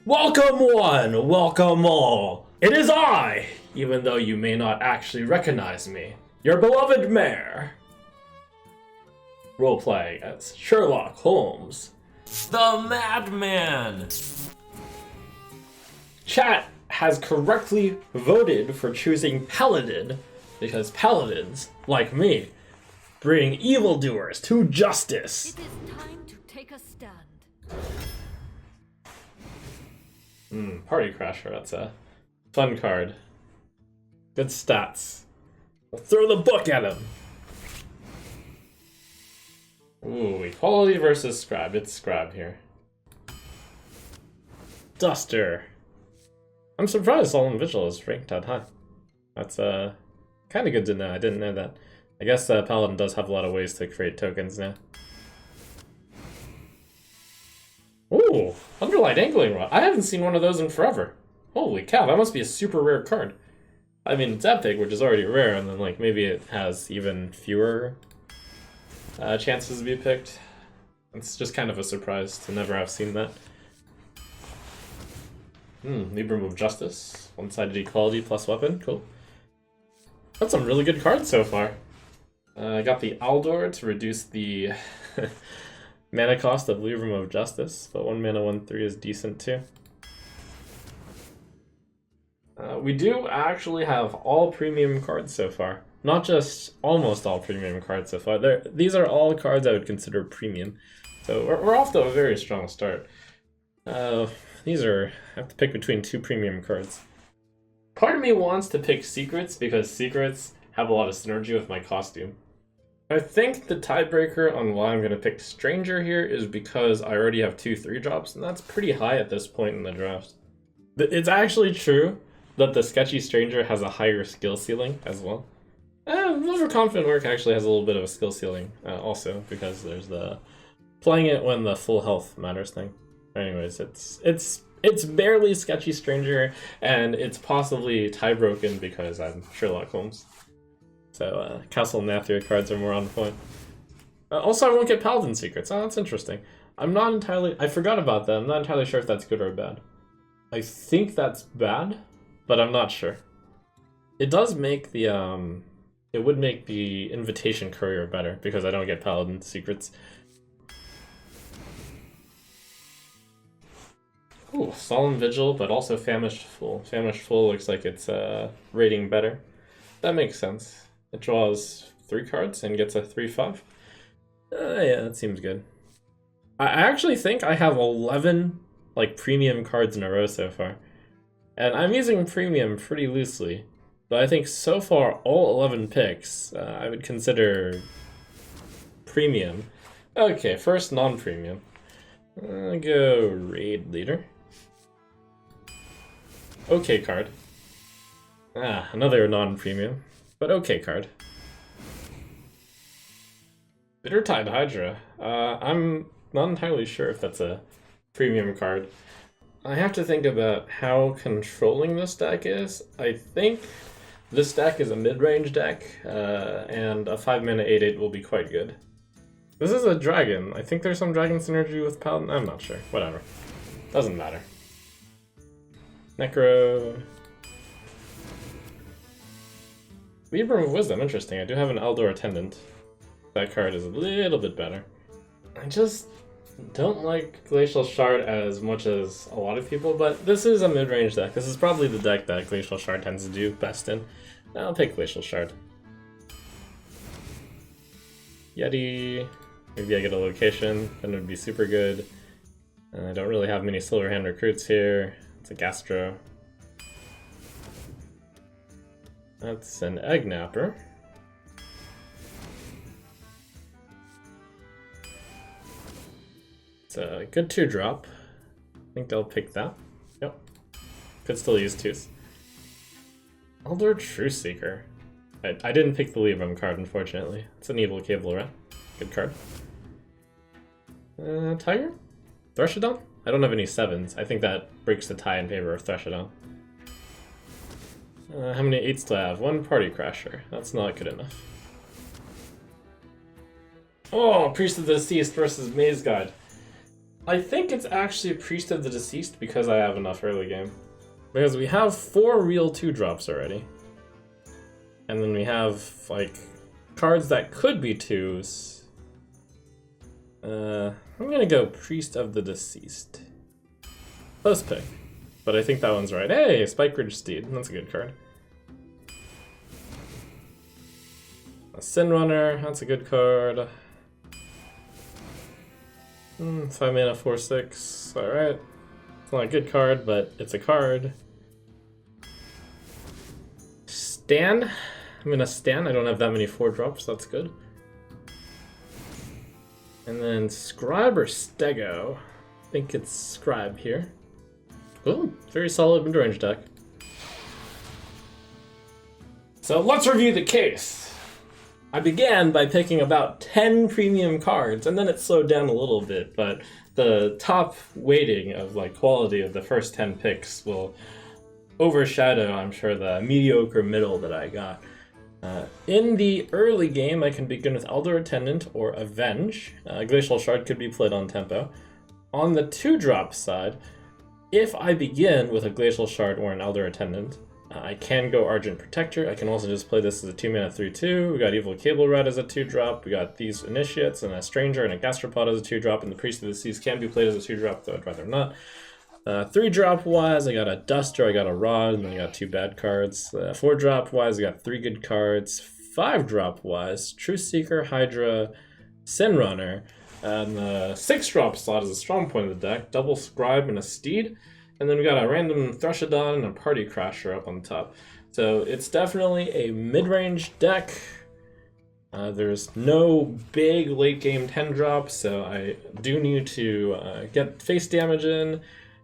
Welcome one, welcome all. It is I, even though you may not actually recognize me, your beloved mayor. Roleplaying as Sherlock Holmes. The Madman! Chat has correctly voted for choosing Paladin because Paladins, like me, bring evildoers to justice. It is time to take a stand. Party Crasher, that's a fun card. Good stats. We'll throw the book at him. Ooh, equality versus Scribe. It's Scribe here. Duster. I'm surprised Solemn Vigil is ranked that high. That's kind of good to know. I didn't know that. I guess Paladin does have a lot of ways to create tokens now. Ooh, Underlight Angling Rod. I haven't seen one of those in forever. Holy cow, that must be a super rare card. I mean, it's epic, which is already rare, and then like maybe it has even fewer chances to be picked. It's just kind of a surprise to never have seen that. Libram of Justice. One-sided equality plus weapon. Cool. That's some really good cards so far. I got the Aldor to reduce the mana cost of Libram of Justice, but 1 mana 1/3 is decent too. We do actually have all premium cards so far. Not just almost all premium cards so far. These are all cards I would consider premium. So we're off to a very strong start. These are... I have to pick between 2 premium cards. Part of me wants to pick Secrets because Secrets have a lot of synergy with my costume. I think the tiebreaker on why I'm going to pick Stranger here is because I already have 2 3-drops, and that's pretty high at this point in the draft. It's actually true that the Sketchy Stranger has a higher skill ceiling as well. Overconfident Orc actually has a little bit of a skill ceiling also, because there's the playing it when the full health matters thing. Anyways, it's barely Sketchy Stranger, and it's possibly tie broken because I'm Sherlock Holmes. So Castle Nathria cards are more on point. Also, I won't get Paladin Secrets. Oh, that's interesting. I forgot about that. I'm not entirely sure if that's good or bad. I think that's bad, but I'm not sure. It does make the it would make the Invitation Courier better because I don't get Paladin Secrets. Ooh, Solemn Vigil, but also Famished Fool. Famished Fool looks like it's rating better. That makes sense. It draws 3 cards and gets a 3/5. Yeah, that seems good. I actually think I have 11 like premium cards in a row so far. And I'm using premium pretty loosely. But I think so far all 11 picks I would consider premium. Okay, first non-premium. I'll go Raid Leader. Okay card. Another non-premium, but okay card. Bittertide Hydra. I'm not entirely sure if that's a premium card. I have to think about how controlling this deck is. I think this deck is a mid-range deck, and a 5 mana 8/8 will be quite good. This is a dragon. I think there's some dragon synergy with Paladin. I'm not sure. Whatever. Doesn't matter. Necro. Libram of Wisdom. Interesting. I do have an Eldor Attendant. That card is a little bit better. I just don't like Glacial Shard as much as a lot of people, but this is a mid-range deck. This is probably the deck that Glacial Shard tends to do best in. I'll pick Glacial Shard. Yeti. Maybe I get a location, then it would be super good. I don't really have many Silverhand recruits here. It's a Gastro. That's an Egg Napper. It's a good 2-drop. I think I'll pick that. Yep. Could still use 2s. Elder Truthseeker. I didn't pick the Libram card, unfortunately. It's an Evil Cable Rat. Good card. Tiger? Threshodon? I don't have any 7s. I think that breaks the tie in favor of Threshodon. How many 8s do I have? 1 Party Crasher. That's not good enough. Oh, Priest of the Deceased versus Maze Guide. I think it's actually Priest of the Deceased because I have enough early game. Because we have 4 real 2-drops already. And then we have, like, cards that could be 2s. I'm gonna go Priest of the Deceased. Close pick. But I think that one's right. Hey, Spike Ridge Steed. That's a good card. A Sin Runner. That's a good card. 5 mana, 4/6. Alright. It's not a good card, but it's a card. Stan. I'm gonna Stan. I don't have that many 4-drops. That's good. And then Scribe or Stego. I think it's Scribe here. Oh, very solid mid-range deck. So let's review the case. I began by picking about 10 premium cards, and then it slowed down a little bit, but the top weighting of like quality of the first 10 picks will overshadow, I'm sure, the mediocre middle that I got. In the early game, I can begin with Elder Attendant or Avenge. Glacial Shard could be played on tempo. On the 2-drop side, if I begin with a Glacial Shard or an Elder Attendant, I can go Argent Protector. I can also just play this as a 2-mana 3/2. We got Evil Cable Rat as a 2-drop. We got these Initiates and a Stranger and a Gastropod as a 2-drop, and the Priest of the Seas can be played as a 2-drop, though I'd rather not. 3-drop wise, I got a Duster, I got a Rod, and then I got 2 bad cards. 4-drop wise, I got 3 good cards. 5-drop wise, Truth Seeker, Hydra, Sin Runner, and the 6-drop slot is a strong point of the deck, double Scribe and a Steed. And then we got a random Thrushadon and a Party Crasher up on top. So it's definitely a mid-range deck. There's no big late-game 10-drops, so I do need to get face damage in.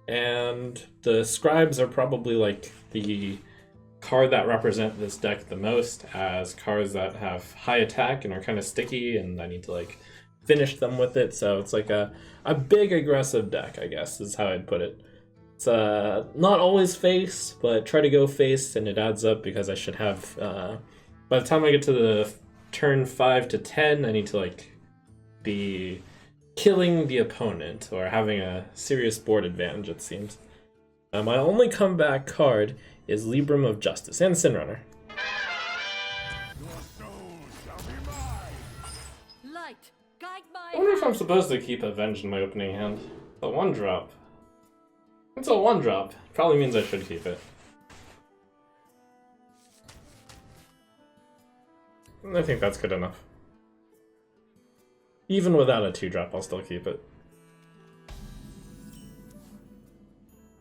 And the Scribes are probably like the card that represent this deck the most, as cards that have high attack and are kind of sticky, and I need to like finish them with it. So it's like a big aggressive deck, I guess, is how I'd put it. It's not always face, but try to go face, and it adds up because I should have, by the time I get to the turn 5 to 10, I need to like be killing the opponent or having a serious board advantage, it seems. My only comeback card is Libram of Justice and Sin Runner. Light, guide my I wonder if I'm supposed to keep Avenge in my opening hand. The 1-drop. It's a 1-drop. Probably means I should keep it. I think that's good enough. Even without a 2-drop, I'll still keep it.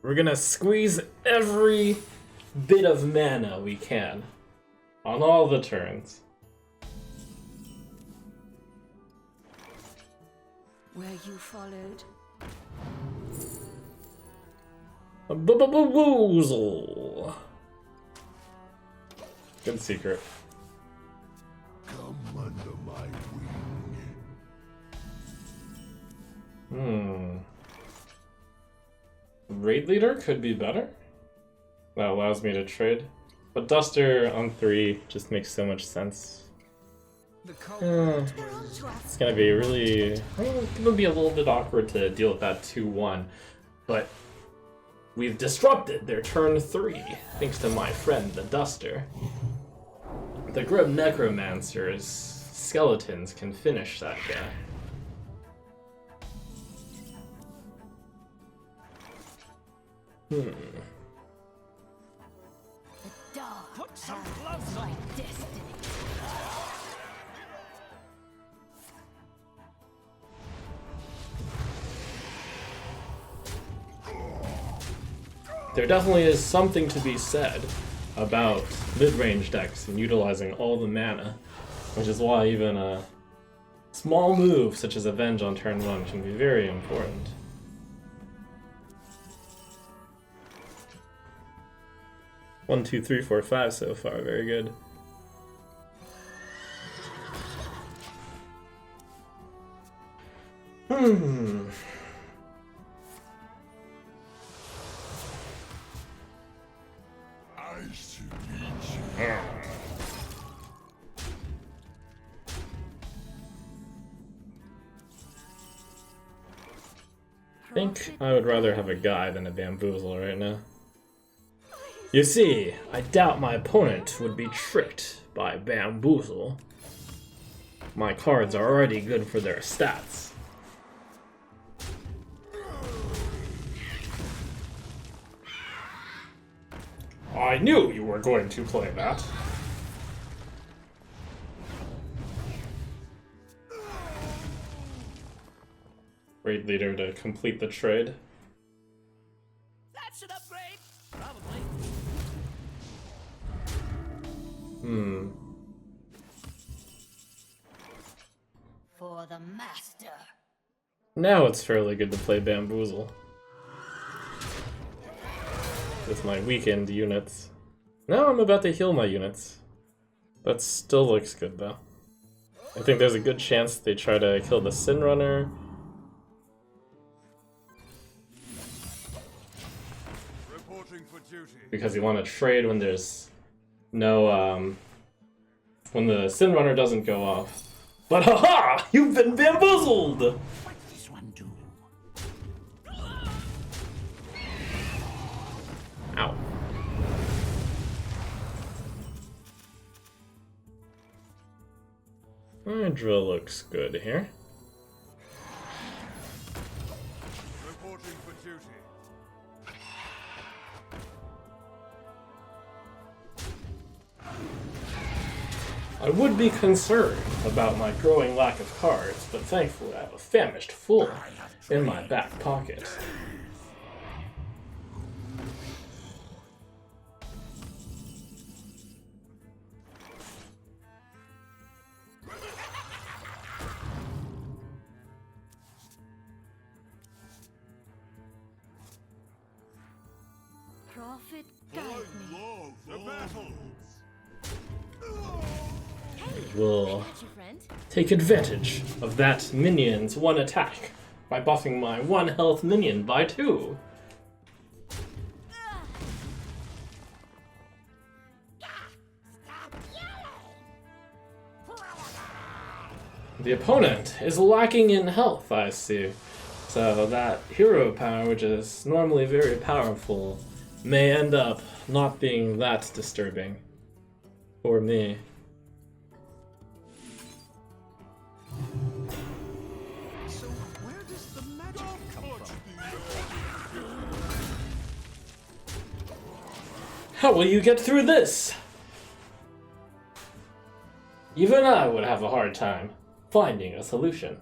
We're gonna squeeze every bit of mana we can on all the turns. where you followed. A woozle. Good secret. Come under my Hmm. wing. Raid leader could be better. That allows me to trade. But Duster on 3 just makes so much sense. It's gonna be really... It's gonna be a little bit awkward to deal with that 2-1. But we've disrupted their turn 3, thanks to my friend, the Duster. The Grub Necromancer's skeletons can finish that guy. The dark has my destiny. There definitely is something to be said about mid-range decks and utilizing all the mana, which is why even a small move such as Avenge on turn 1 can be very important. One, two, three, four, five so far. Very good. Nice to meet you. I think I would rather have a guy than a bamboozle right now. You see, I doubt my opponent would be tricked by bamboozle. My cards are already good for their stats. I knew you were going to play that. Raid leader to complete the trade. That should upgrade. Probably. For the master. Now it's fairly good to play bamboozle. With my weakened units. Now I'm about to heal my units. That still looks good though. I think there's a good chance they try to kill the Sin Runner. Reporting for duty. Because you want to trade when there's no, when the Sin Runner doesn't go off. But haha! You've been bamboozled! What does this one do? Ow. Hydra looks good here. Reporting for duty. I would be concerned about my growing lack of cards, but thankfully I have a famished fool in my back pocket. Prophet, guide me. Love the battles. Will Catch your friend. take advantage of that minion's one attack by buffing my 1 health minion by 2. The opponent is lacking in health, I see. So that hero power, which is normally very powerful, may end up not being that disturbing for me. So where does the magic come from? How will you get through this? Even I would have a hard time finding a solution.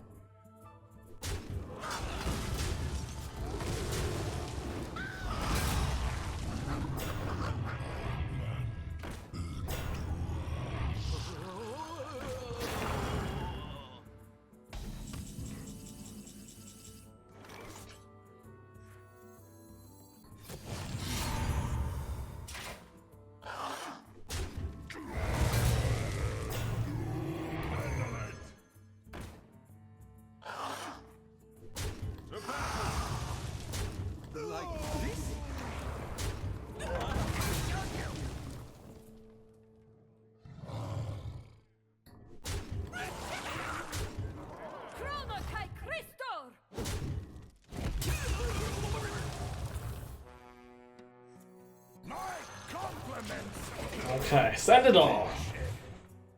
Okay, send it all.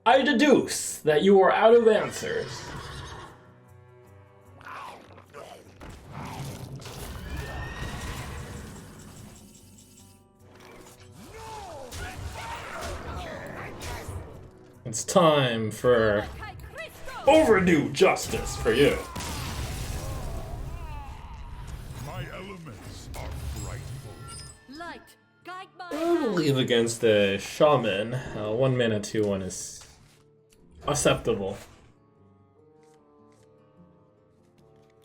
I deduce that you are out of answers. It's time for overdue justice for you. My elements are frightful. Light, guide my I hand. believe against a shaman, 1 mana 2/1 is acceptable.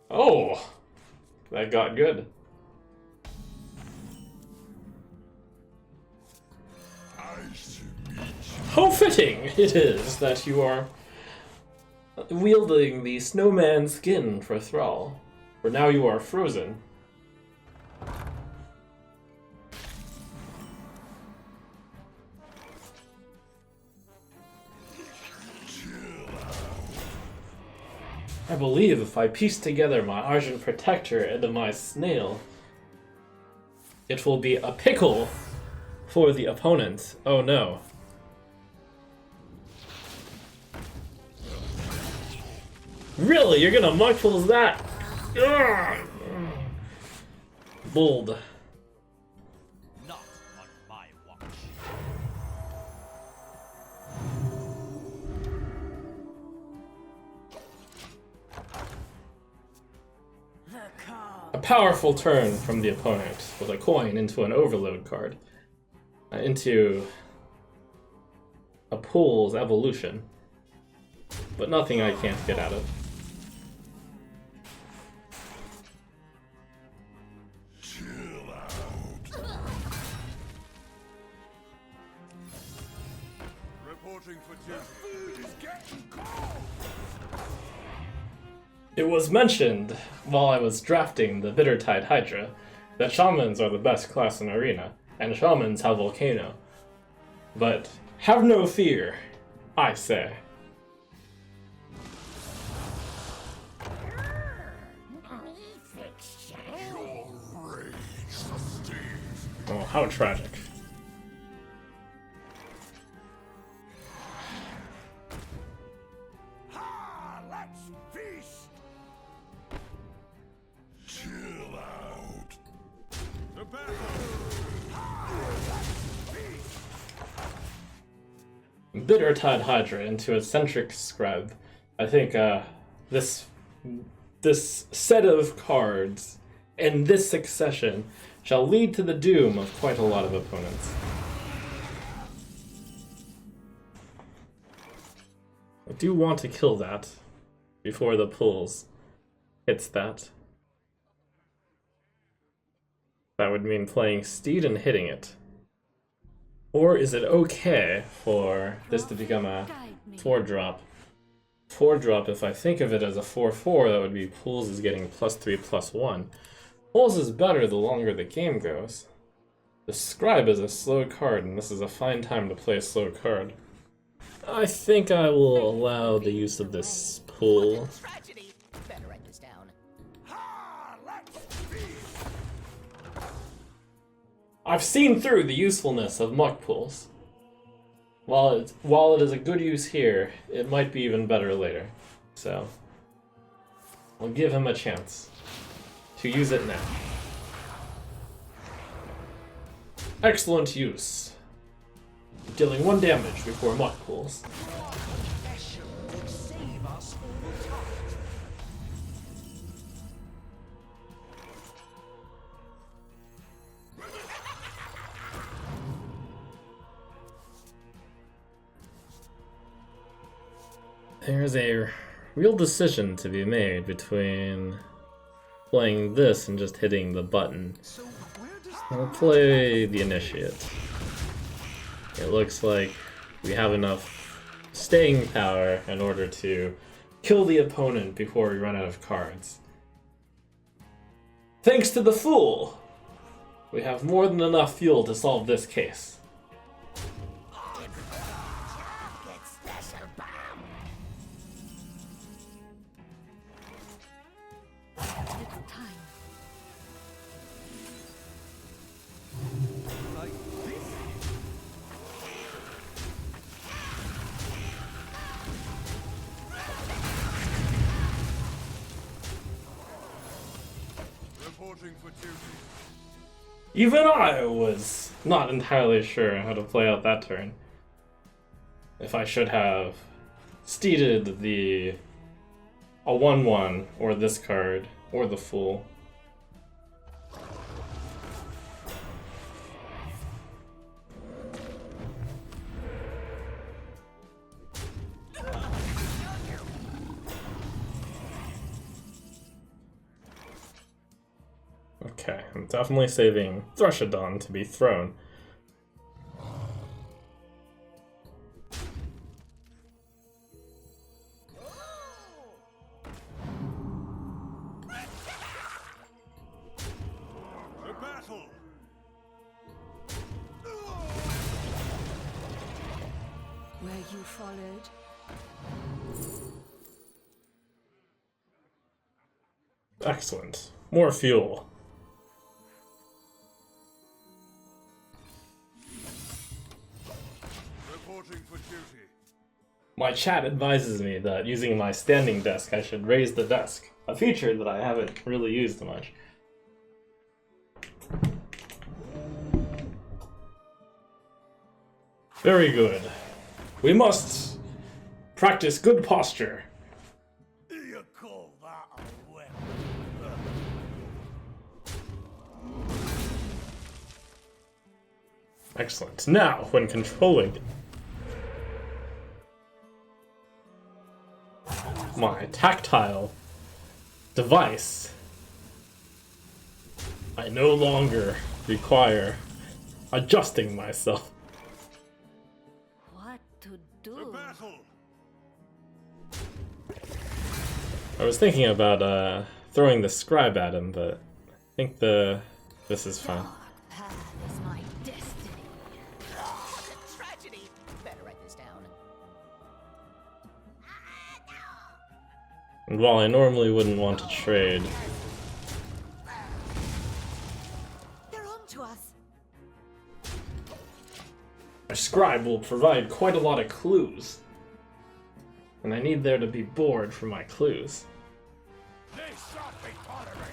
Oh, that got good. Nice to meet you. How fitting it is that you are wielding the snowman skin for Thrall, for now you are frozen. I believe if I piece together my Argent Protector and my Snail, it will be a pickle for the opponent. Oh no. Really? You're gonna Muck Pulls that? Ugh. Bold. Not on my watch. A powerful turn from the opponent with a coin into an overload card. Into a pool's evolution. But nothing I can't get out of. Chill out. Reporting for duty. Food is getting cold. It was mentioned while I was drafting the Bittertide Hydra that shamans are the best class in Arena, and shamans have Volcano. But have no fear, I say. Your rage sustains. Oh, how tragic. Ha! Let's feast. Chill out. The battle. Bittertide Hydra into Eccentric Scribe. I think this set of cards and this succession shall lead to the doom of quite a lot of opponents. I do want to kill that before the pulls hits that. That would mean playing Steed and hitting it. Or is it okay for this to become a 4-drop? 4-drop, if I think of it as a 4/4, that would be Pools is getting +3/+1. Pools is better the longer the game goes. The Scribe is a slow card, and this is a fine time to play a slow card. I think I will allow the use of this Pool. Tragedy. Better write this down. Ha! Let's feast. I've seen through the usefulness of Muck Pools. While it is a good use here, it might be even better later. So, I'll give him a chance to use it now. Excellent use. Dealing 1 damage before Muck Pools. Save us all time. There's a real decision to be made between playing this and just hitting the button. So where does I'll play the Initiate. It looks like we have enough staying power in order to kill the opponent before we run out of cards. Thanks to the Fool, we have more than enough fuel to solve this case. Little time. like this? Reporting for duty. Even I was not entirely sure how to play out that turn. If I should have steeded a 1/1 or this card or the Fool. Okay, I'm definitely saving Thrushadon to be thrown. The battle. Were you followed? Excellent. More fuel. Reporting for duty. My chat advises me that using my standing desk, I should raise the desk. A feature that I haven't really used much. Very good. We must practice good posture. You call that a weapon? Excellent. Now, when controlling my tactile device, I no longer require adjusting myself. What to To do? battle! I was thinking about throwing the scribe at him, but I think this is fine. Path is my destiny. What a tragedy! Better write this down. And while I normally wouldn't want to trade, They're on to us. my scribe will provide quite a lot of clues. And I need there to be board for my clues. They shot me tolerantly.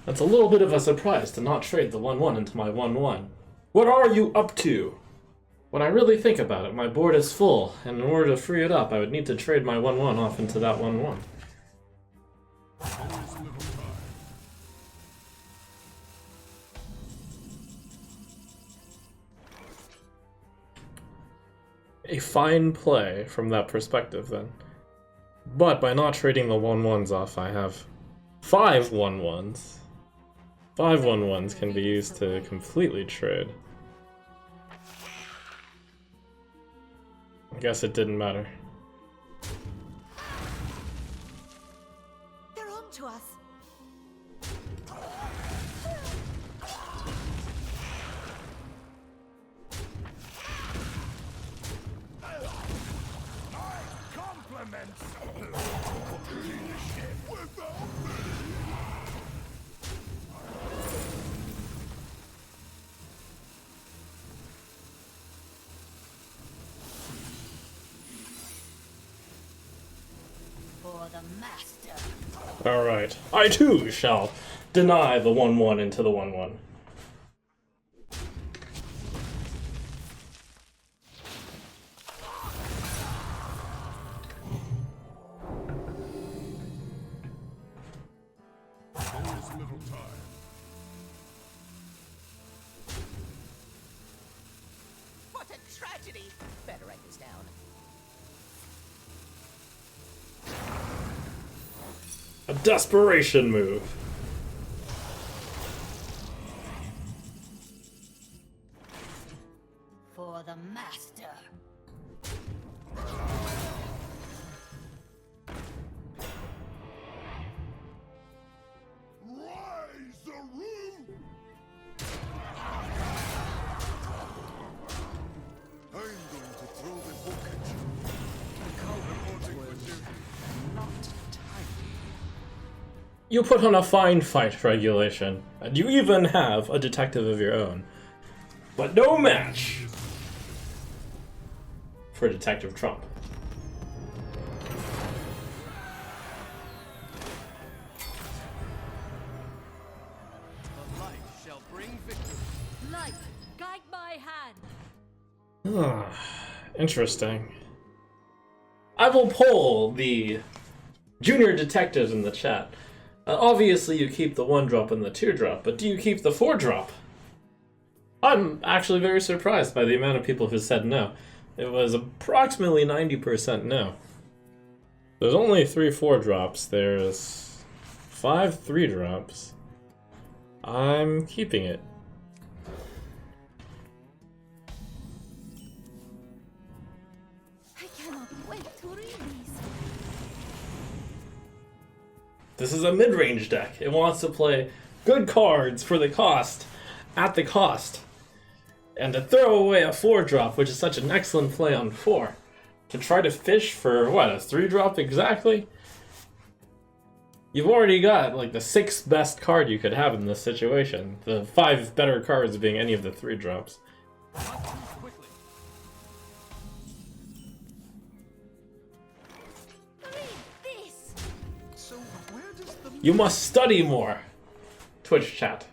That's a little bit of a surprise to not trade the 1-1 into my 1-1. What are you up to? When I really think about it, my board is full, and in order to free it up, I would need to trade my 1-1 off into that 1-1. Always little time. A fine play from that perspective, then. But by not trading the 1-1s off, I have 5 1-1s. 5 1-1s can be used to completely trade. I guess it didn't matter. They're on to us. Compliments! For the master. Alright. I too shall deny the 1-1 into the 1-1. Always little time. What a tragedy! Better write this down. A desperation move. For the master. Rise the room! I'm going to throw the book at you. Reporting for duty. Not tiny. You put on a fine fight, Regulation, and you even have a detective of your own. But no match for Detective Trump. The light shall bring victory. Light, guide my hand. Interesting. I will poll the junior detectives in the chat. Obviously you keep the 1-drop and the 2-drop, but do you keep the 4-drop? I'm actually very surprised by the amount of people who said no. It was approximately 90% no. There's only 3 4-drops, there's 5 3-drops. I'm keeping it. I cannot wait to read these. This is a mid-range deck. It wants to play good cards for the cost, at the cost. And to throw away a 4-drop, which is such an excellent play on 4. to try to fish for, what, a 3-drop exactly? You've already got, like, the 6th best card you could have in this situation. The 5 better cards being any of the 3-drops. This. So where does the You must study more! Twitch chat.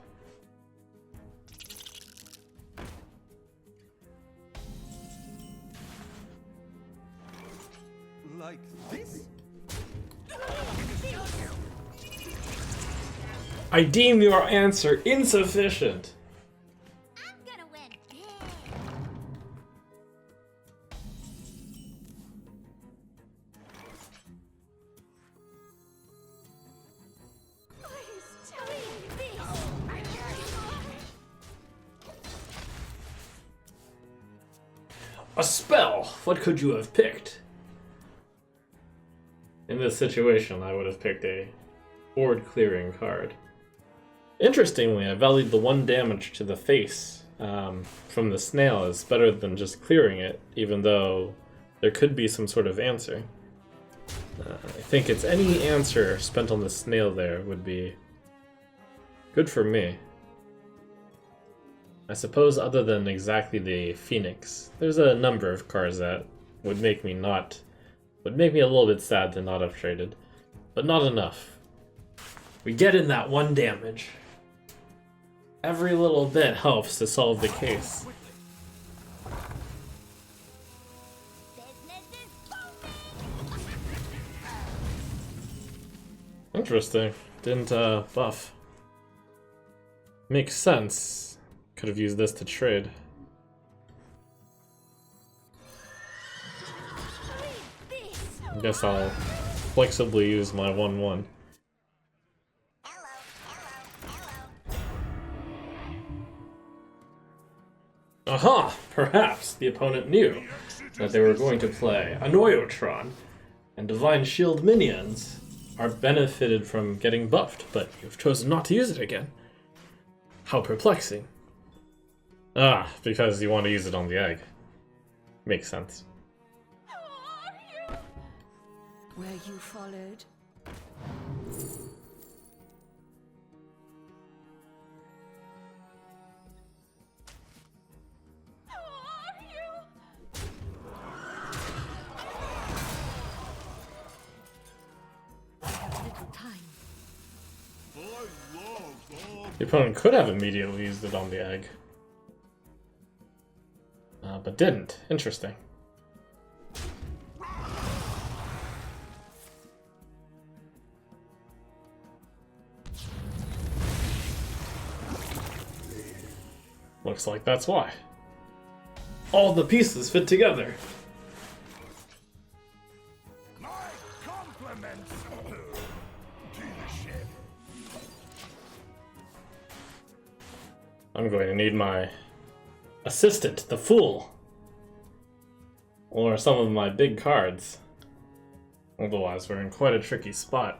like this? I deem your answer insufficient. I'm gonna win. Please tell me this. A spell! What could you have picked? In this situation, I would have picked a board clearing card. Interestingly, I valued the 1 damage to the face from the snail as better than just clearing it, even though there could be some sort of answer. I think it's any answer spent on the snail there would be good for me. I suppose other than exactly the Phoenix, there's a number of cards that would make me a little bit sad to not have traded, but not enough. We get in that 1 damage. Every little bit helps to solve the case. Business is booming. Interesting. Didn't buff. Makes sense. Could have used this to trade. This. I guess I'll flexibly use my 1/1. Aha! Perhaps the opponent knew that they were going to play Annoyotron, and Divine Shield minions are benefited from getting buffed, but you've chosen not to use it again. How perplexing. Ah, because you want to use it on the egg. Makes sense. Were you followed? I have little time. I love all The opponent could have immediately used it on the egg. But didn't. Interesting. Looks like that's why. All the pieces fit together. my compliments to the ship. I'm going to need my assistant, the Fool. Or some of my big cards. Otherwise, we're in quite a tricky spot.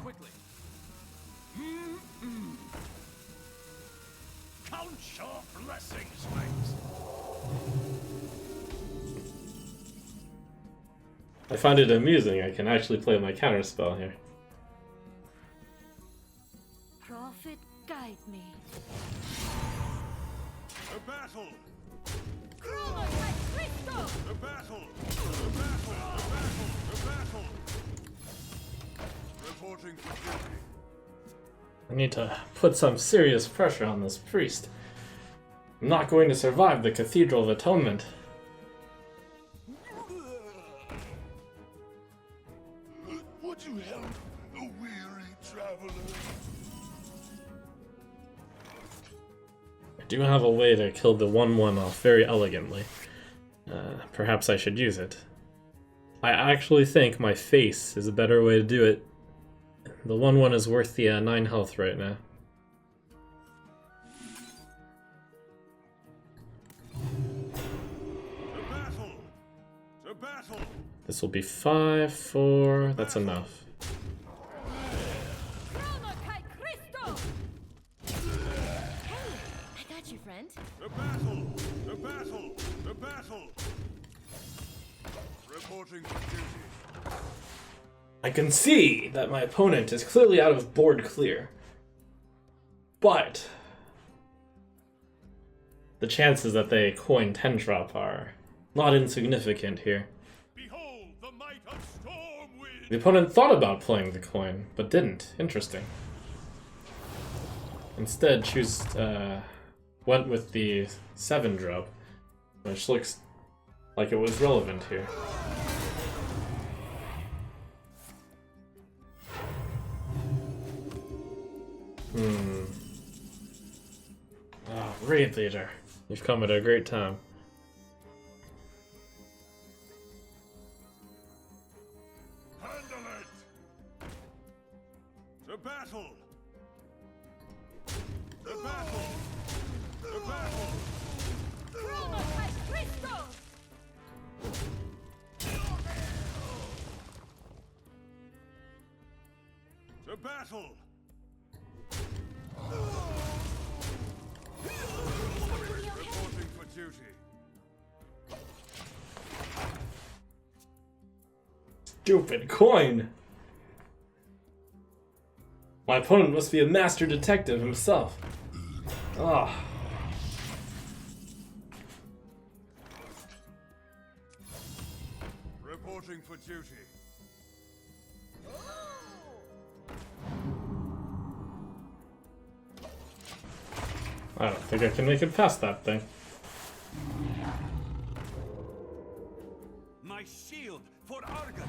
Quickly. Count your blessings, mates. I find it amusing I can actually play my counterspell here. Prophet, guide me. A battle! Cruel like Crisco. A battle! A battle! A battle! A battle! Reporting for duty. I need to put some serious pressure on this priest. I'm not going to survive the Cathedral of Atonement. Would you help a weary traveler? I do have a way to kill the 1/1 off very elegantly. Perhaps I should use it. I actually think my face is a better way to do it. The 1/1 is worth the 9 health right now. A battle! A battle! This will be 5, 4, that's enough. got you, friend. The battle! The battle! The battle! Reporting for duty. I can see that my opponent is clearly out of board clear. But the chances that they coin 10 drop are not insignificant here. Behold the might of Stormwind! The opponent thought about playing the coin, but didn't. Interesting. Instead, went with the 7 drop, which looks like it was relevant here. Oh, Raid Leader. You've come at a great time. Handle it! The battle! The battle! The battle! The battle! Reporting for duty. Stupid coin! My opponent must be a master detective himself. Ah. Reporting for duty. I don't think I can make it past that thing. My shield for Argus!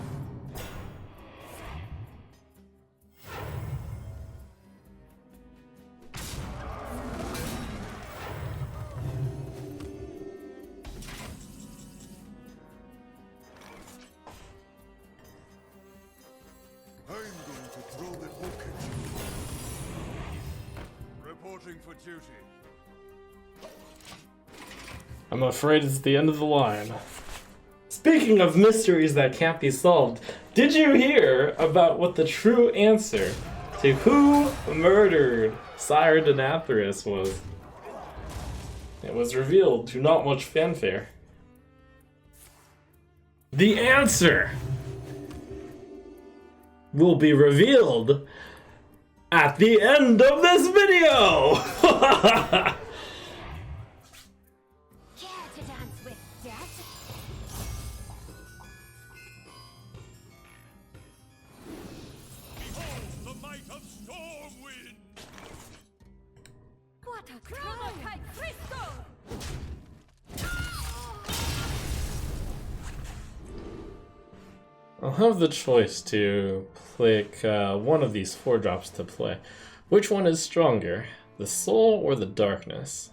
I'm going to throw the hook at you. Reporting for duty. I'm afraid it's the end of the line. Speaking of mysteries that can't be solved, did you hear about what the true answer to who murdered Sire Denathrius was? It was revealed to not much fanfare. The answer will be revealed at the end of this video! Care to dance with death? Behold the might of Stormwind! What a crime! I'll have the choice to click one of these 4 drops to play. Which one is stronger, the soul or the darkness?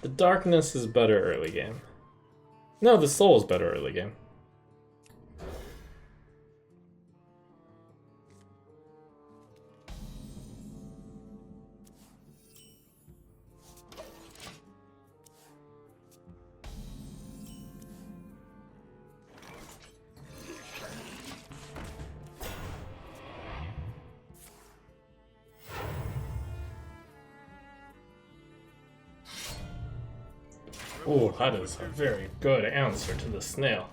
The darkness is better early game. No, the soul is better early game. Oh, that is a very good answer to the snail.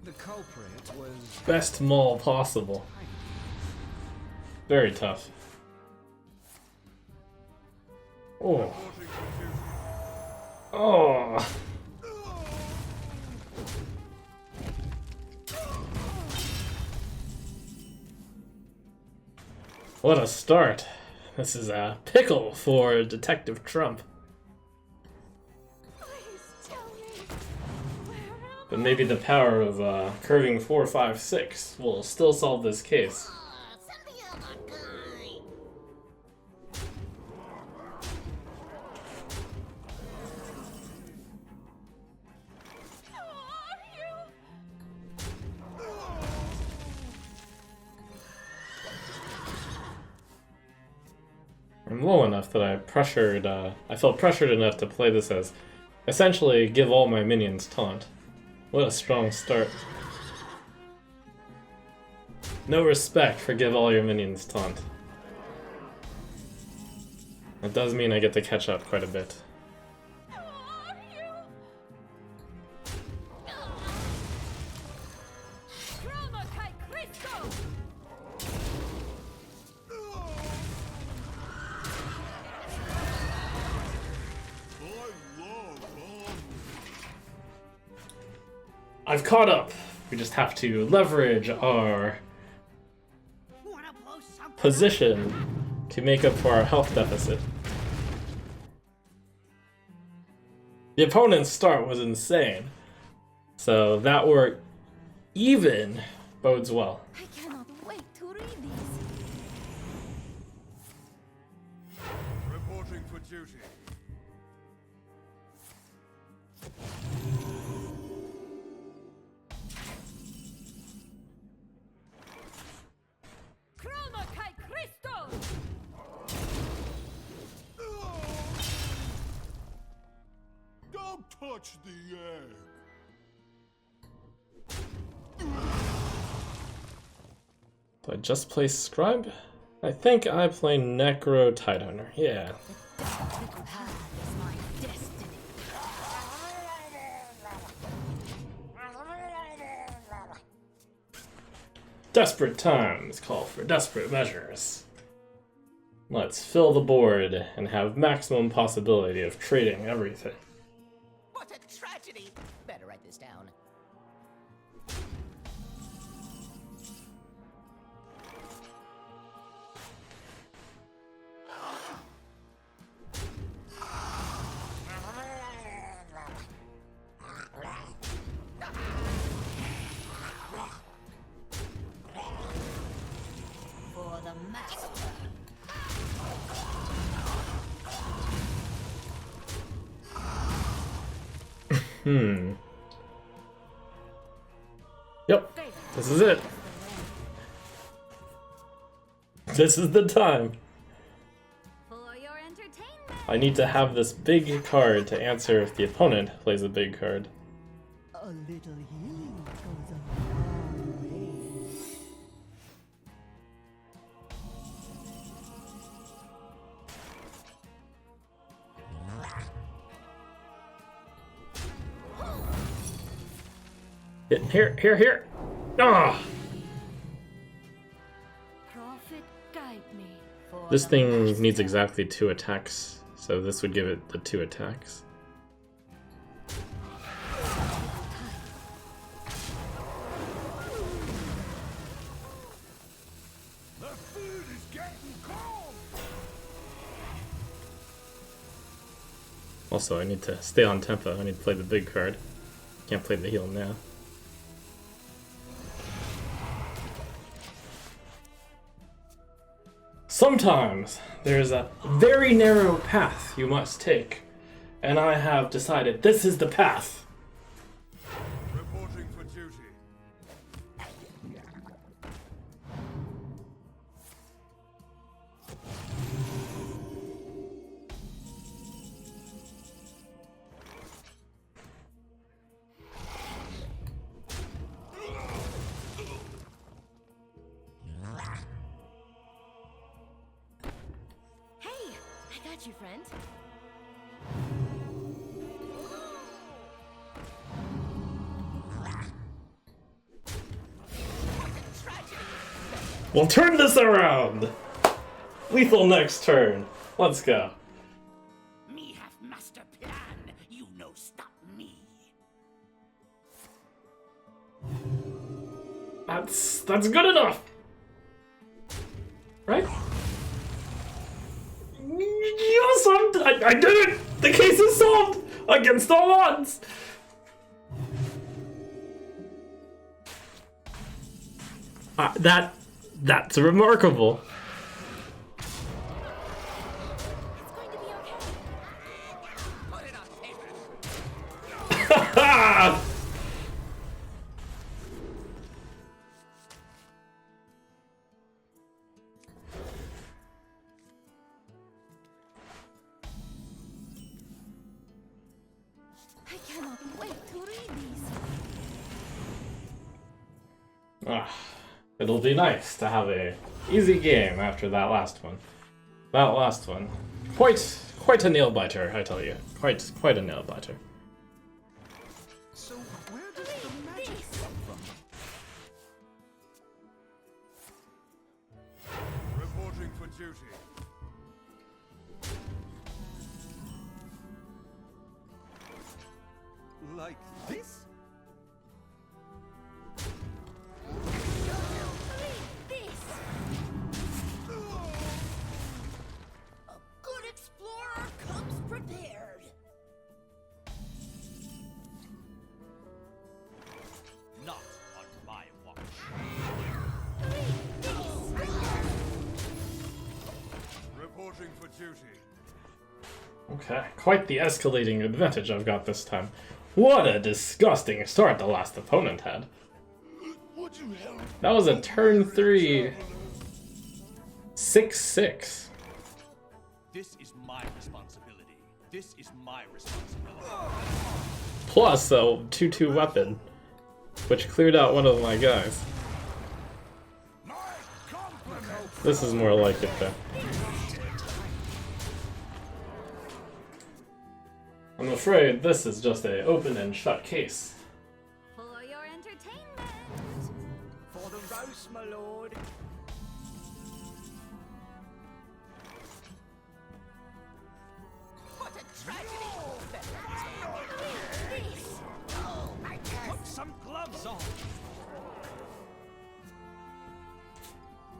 The culprit was Best maul possible. Very tough. Oh. Reporting for duty. Oh. What a start. This is a pickle for Detective Trump. Please tell me. Where am But maybe the power of curving 4, 5, 6 will still solve this case. Send the other guy. I'm low enough that I felt pressured enough to play this as essentially give all my minions taunt. What a strong start. No respect for give all your minions taunt. That does mean I get to catch up quite a bit. I've caught up. We just have to leverage our Wanna blow something? position to make up for our health deficit. The opponent's start was insane, so that we're even bodes well. I cannot wait to read these. Reporting for duty. Chroma Kai Crystal! Don't touch the egg. Do I just play Scribe? I think I play Necro Tidehunter. Yeah. Little path is my destiny. Desperate times call for desperate measures. Let's fill the board and have maximum possibility of trading everything. What a tragedy! Better write this down. For the master. Yep, this is it. This is the time. For your entertainment. I need to have this big card to answer if the opponent plays a big card. A little healing goes a long way. Here. Ah! Prophet, guide me. For This the thing master. needs exactly 2 attacks, so this would give it the 2 attacks. The food is getting cold. Also, I need to stay on tempo. I need to play the big card. Can't play the heal now. Sometimes there's a very narrow path you must take, and I have decided this is the path. Reporting for duty. Hey, I got you, friend. We'll turn this around! Lethal next turn. Let's go. Me have master plan. You no stop me. That's good enough! Right? Yes, I did it! The case is solved! Against all odds! That's remarkable. It's going to be okay. Put it on paper. I cannot wait to read these. Ah, It'll be nice to have a easy game after that last one. That last one, quite a nail biter, I tell you. Quite a nail biter. So where does the magic come from? Reporting for duty. Like this? This. A good explorer comes prepared. Not on my watch. Reporting for duty. Okay, quite the escalating advantage I've got this time. What a disgusting start the last opponent had. Would you help? That was a turn 3 6/6. This is my responsibility. This is my responsibility. Plus a 2/2 weapon, which cleared out one of my guys. This is more like it though. I'm afraid this is just a open and shut case. For your entertainment. For the roast, my lord. What a tragedy! This. Oh, my God. Put some gloves on.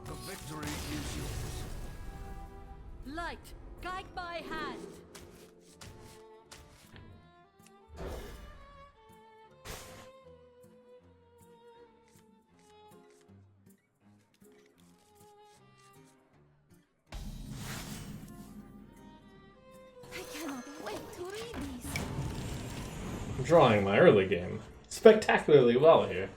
The victory is yours. Light, guide my hand. I cannot wait to read these. I'm drawing my early game spectacularly well here.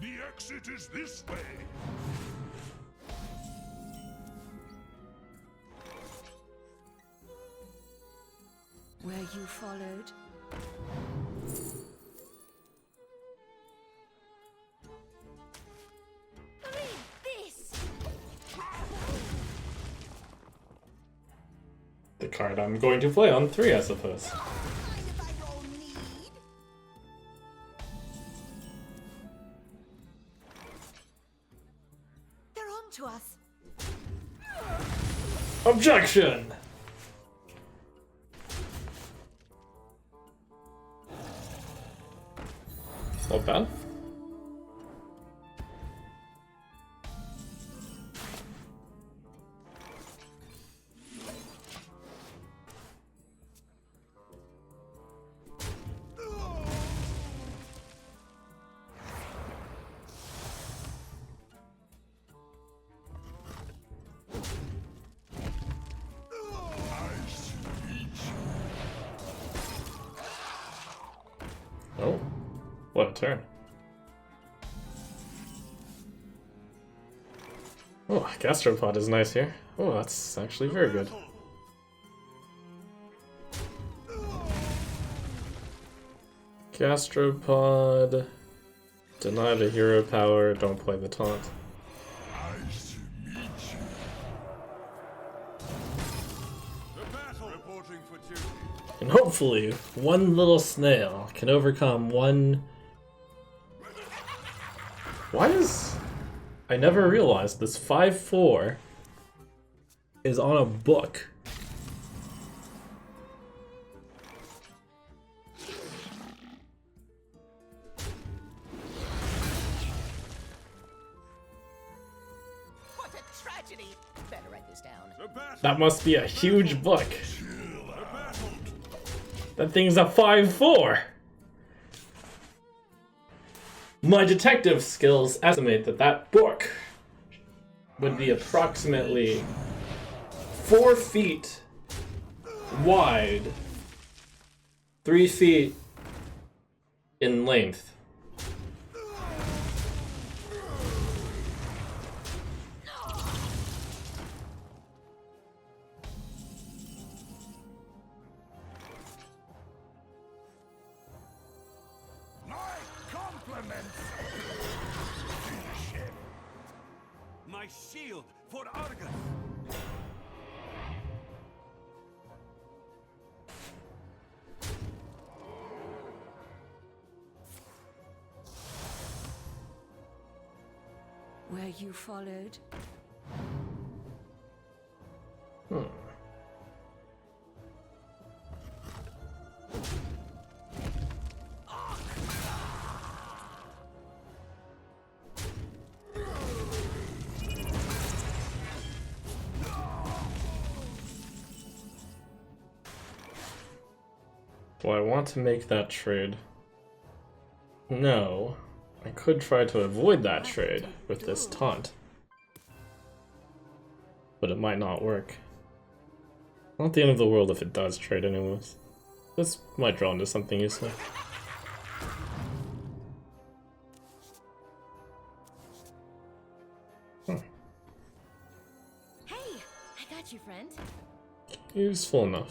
The exit is this way. Were you followed? Read this. The card I'm going to play on 3, I suppose. Mind if I roll need? They're on to us. Objection! Not bad. Oh, what a turn. Oh, gastropod is nice here. Oh, that's actually very good. Gastropod. Deny the hero power, don't play the taunt. The battle. Reporting for duty. And hopefully, one little snail can overcome one... Why is... I never realized this 5/4 is on a book. What a tragedy! Better write this down. The battle. That must be a huge book. The battle. That thing's a 5/4. My detective skills estimate that that book would be approximately 4 feet wide, 3 feet in length. My shield for Argus. Were you followed? Do I want to make that trade? No. I could try to avoid that trade with this taunt. But it might not work. Not the end of the world if it does trade anyways. This might draw into something useful. Hey, I got you, friend. Useful enough.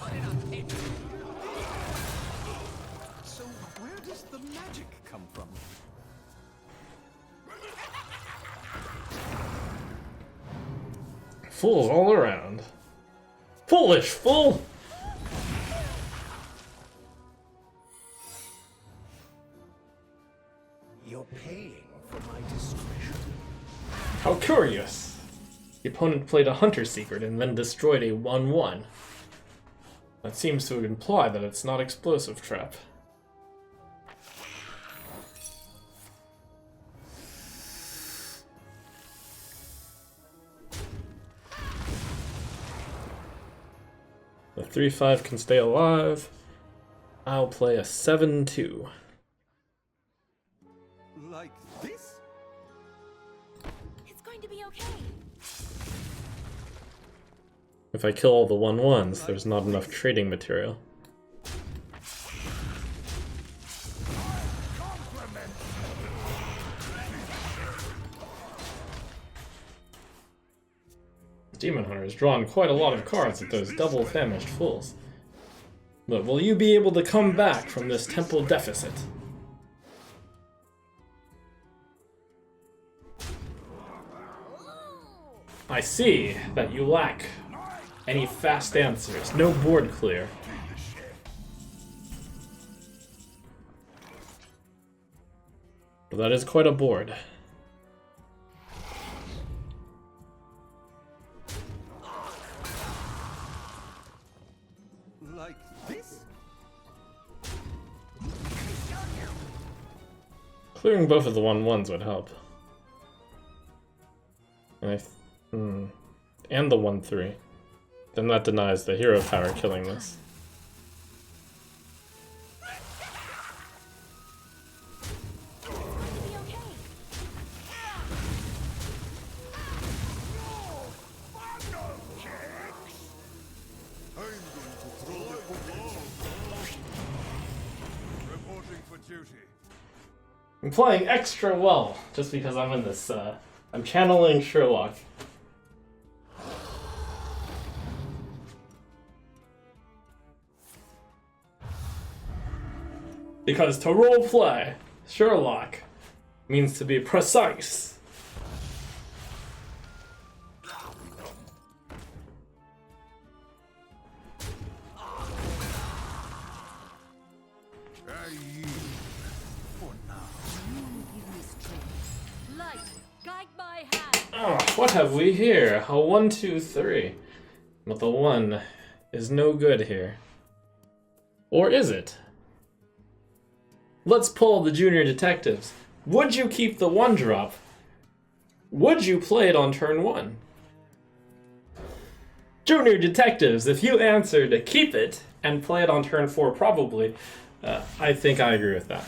So where does the magic come from? Fools all around. Foolish fool! You're paying for my discretion. How curious! The opponent played a Hunter Secret and then destroyed a 1-1. That seems to imply that it's not Explosive Trap. The 3-5 can stay alive. I'll play a 7-2. Like this? It's going to be okay. If I kill all the 1-1s, there's not enough trading material. Demon Hunter has drawn quite a lot of cards with those double famished fools. But will you be able to come back from this temple deficit? I see that you lack any fast answers. No board clear. But that is quite a board. Like this? Clearing both of the 1-1s would help. And and the 1-3. Then that denies the hero power killing this. I'm playing extra well, just because I'm in this, I'm channeling Sherlock. Because to roleplay Sherlock means to be precise. Oh, what have we here? A 1, 2, 3. But the 1 is no good here. Or is it? Let's pull the junior detectives. Would you keep the 1-drop? Would you play it on turn 1? Junior detectives, if you answer to keep it and play it on turn 4, probably, I think I agree with that.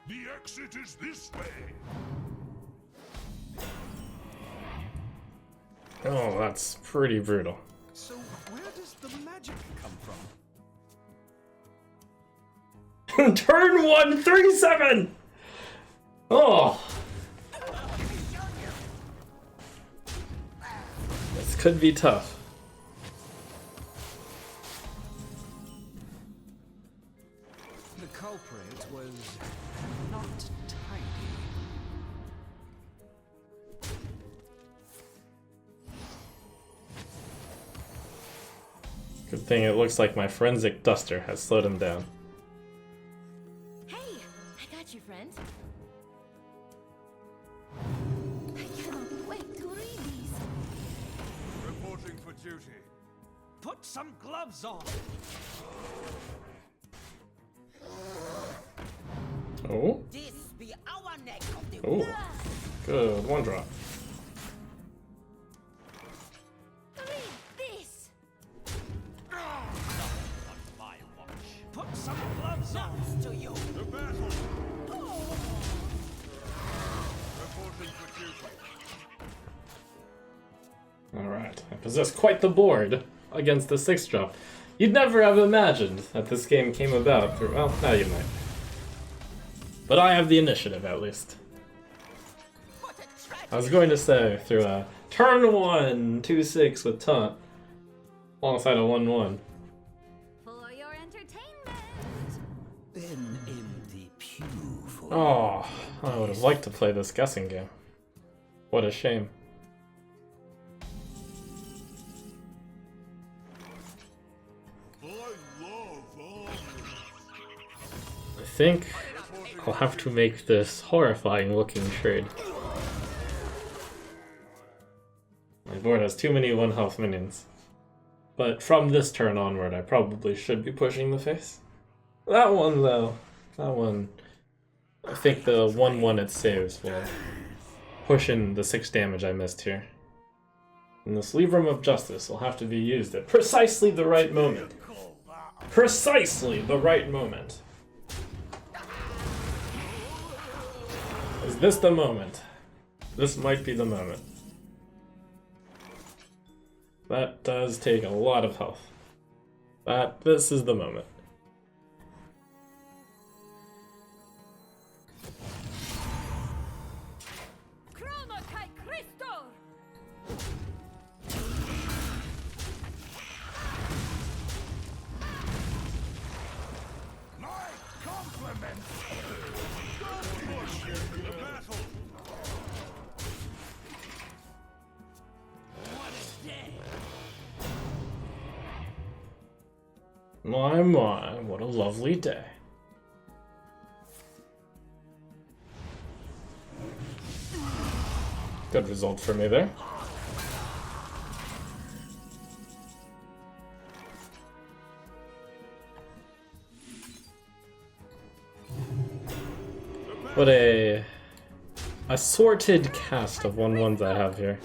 The exit is this way. Oh, that's pretty brutal. So where does the magic come from? Turn 1, 3-7! Oh! This could be tough. Good thing it looks like my forensic duster has slowed him down. Hey, I got you, friend. I cannot wait to read these. Reporting for duty. Put some gloves on. Oh, This be our neck of the oh, good one drop. Read this. Not my watch. Put some gloves on. Nuts to you. To battle. Reporting for duty. Alright, I possess quite the board against the 6-drop. You'd never have imagined that this game came about through, well, now you might. But I have the initiative, at least. What a tragedy. I was going to say, through a turn 1, 2-6 with taunt, alongside a 1-1. For your entertainment. Then empty pew for Oh, I would have liked to play this guessing game. What a shame. I love armor. I think I'll have to make this horrifying looking trade. My board has too many 1-health minions. But from this turn onward, I probably should be pushing the face. That one, though, that one, I think the 1-1 it saves will push in the 6 damage I missed here. And this Librum of Justice will have to be used at precisely the right moment. Precisely the right moment. Is this the moment? This might be the moment. That does take a lot of health. This is the moment. My compliments. To battle. My, what a lovely day. Good result for me there. What a assorted cast of 1-1s I have here.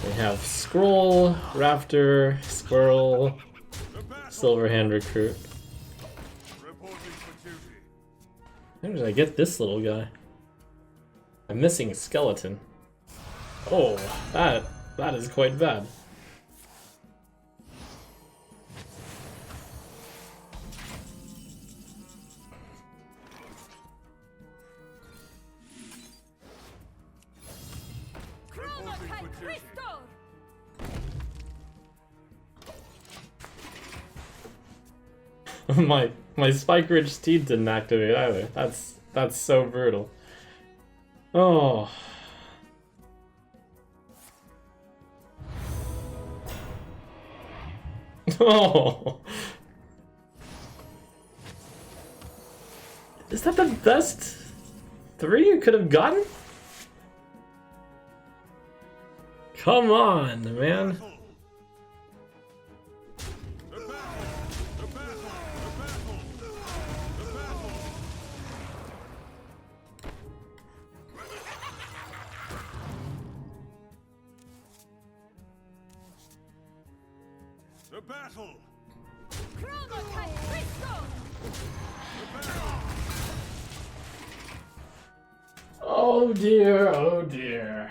We have Scroll, Raptor, Squirrel, Silverhand Recruit. Reporting for duty. How did I get this little guy? I'm missing a skeleton. Oh, that is quite bad. Reporting for duty. my Spike Ridge Steed didn't activate either. That's so brutal. Oh. Oh. Is that the best 3 you could have gotten? Come on, man. The battle! Oh dear, oh dear.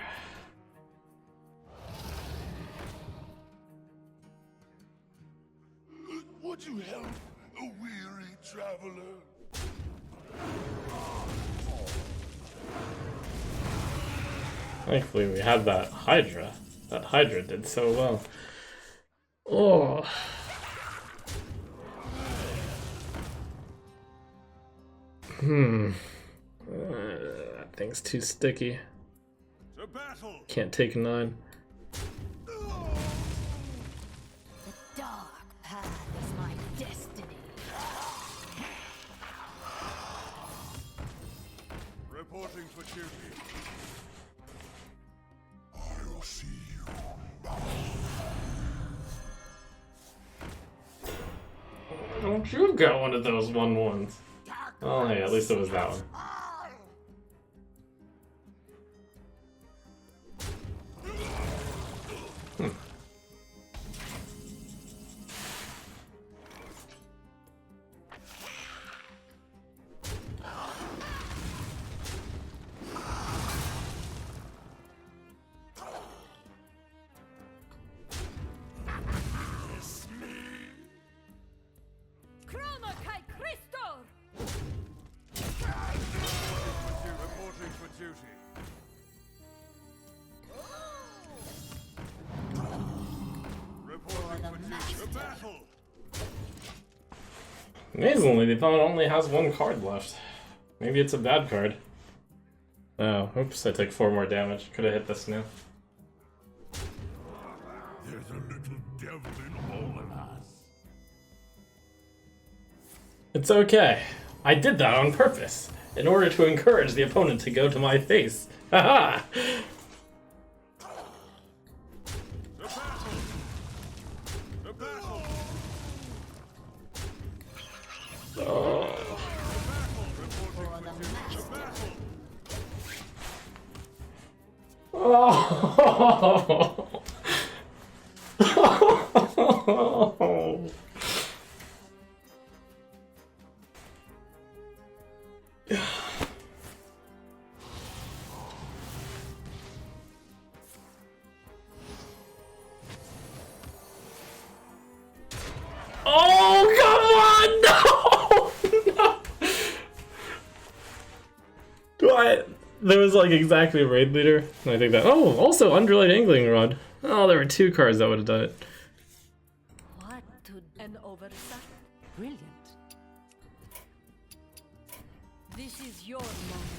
Would you help a weary traveler? Thankfully we had that Hydra. That Hydra did so well. Oh. That thing's too sticky. To battle! Can't take 9. The Reporting for duty. I'll see you. Don't you get one of those 1/1s? Oh, hey, at least it was that one. Reporting for duty. Reporting for duty. The battle. Amazingly, the opponent only has one card left. Maybe it's a bad card. Oh, oops, I took 4 more damage. Could have hit the snail. There's a little devil in all of us. It's okay. I did that on purpose, in order to encourage the opponent to go to my face. Haha! The battle. The battle. Oh. Reporting for duty. The battle. Oh. Oh, come on! No! No! There was like exactly a raid leader, and I think that. Oh, also Underlight Angling Rod. Oh, there were 2 cards that would have done it. What to an oversight? Brilliant. This is your moment.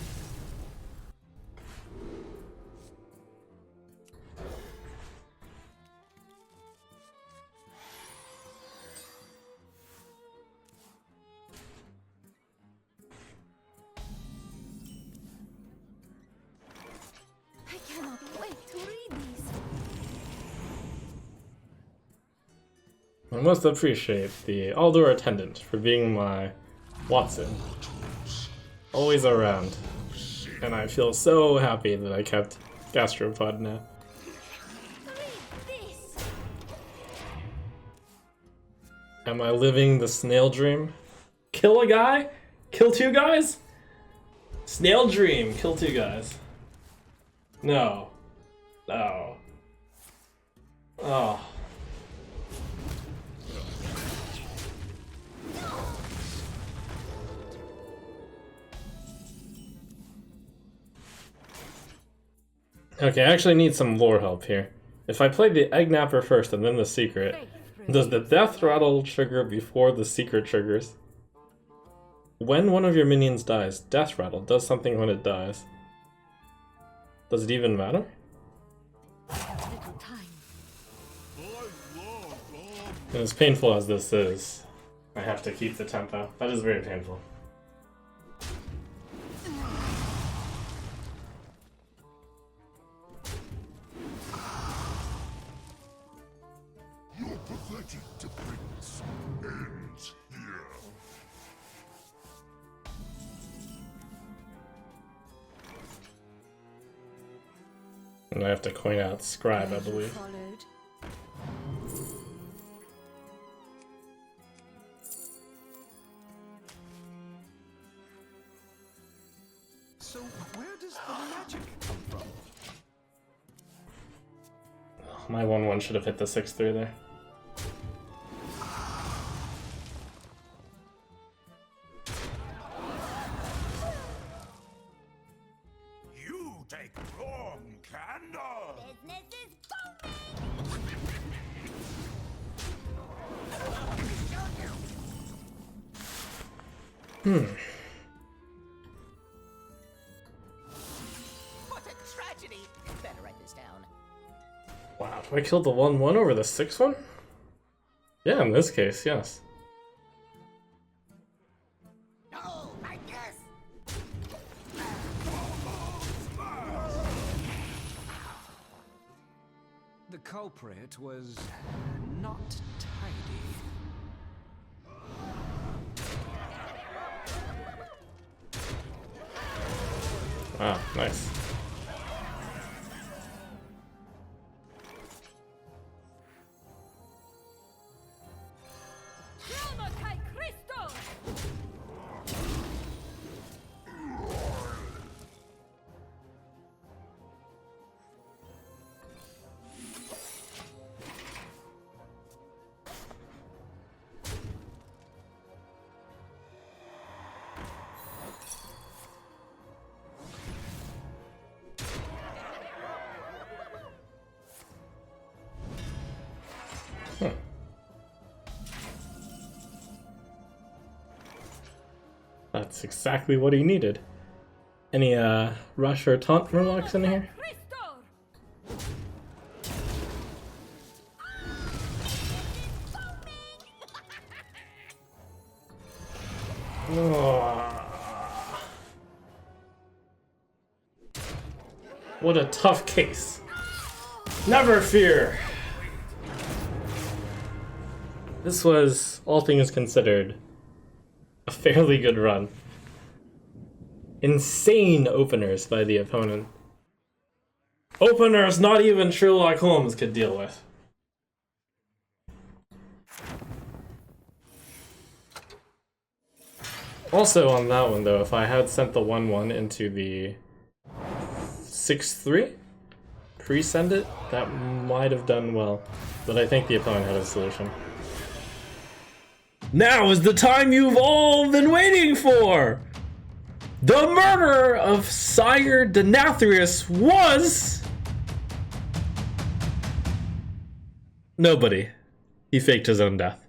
I cannot wait to read these. I must appreciate the Aldor attendant for being my Watson. Always around. And I feel so happy that I kept Gastropod now. Read this. Am I living the snail dream? Kill a guy? Kill 2 guys? Snail dream, kill 2 guys. No. No. Oh. Okay, I actually need some lore help here. If I play the Egg Napper first and then the secret, does the death rattle trigger before the secret triggers? When one of your minions dies, death rattle does something when it dies. Does it even matter? Little time. And as painful as this is, I have to keep the tempo. That is very painful. Your pathetic defense ends here. And I have to coin out Scribe, I believe. Followed. So where does the magic come from? My 1/1 should have hit the 6/3 there. You take wrong, Candle. Business is What a tragedy! Better write this down. Wow, do I kill the 1/1 over the 6/1? Yeah, in this case, yes. No, I guess. culprit was not tidy. Wow, nice. That's exactly what he needed. Any rush or taunt murlocs in here? Oh. What a tough case. Never fear. This was, all things considered, a fairly good run. Insane openers by the opponent. Openers not even Sherlock Holmes could deal with. Also on that one though, if I had sent the 1-1 into the 6-3, pre-send it, that might have done well. But I think the opponent had a solution. Now is the time you've all been waiting for! The murderer of Sire Denathrius was... nobody. He faked his own death.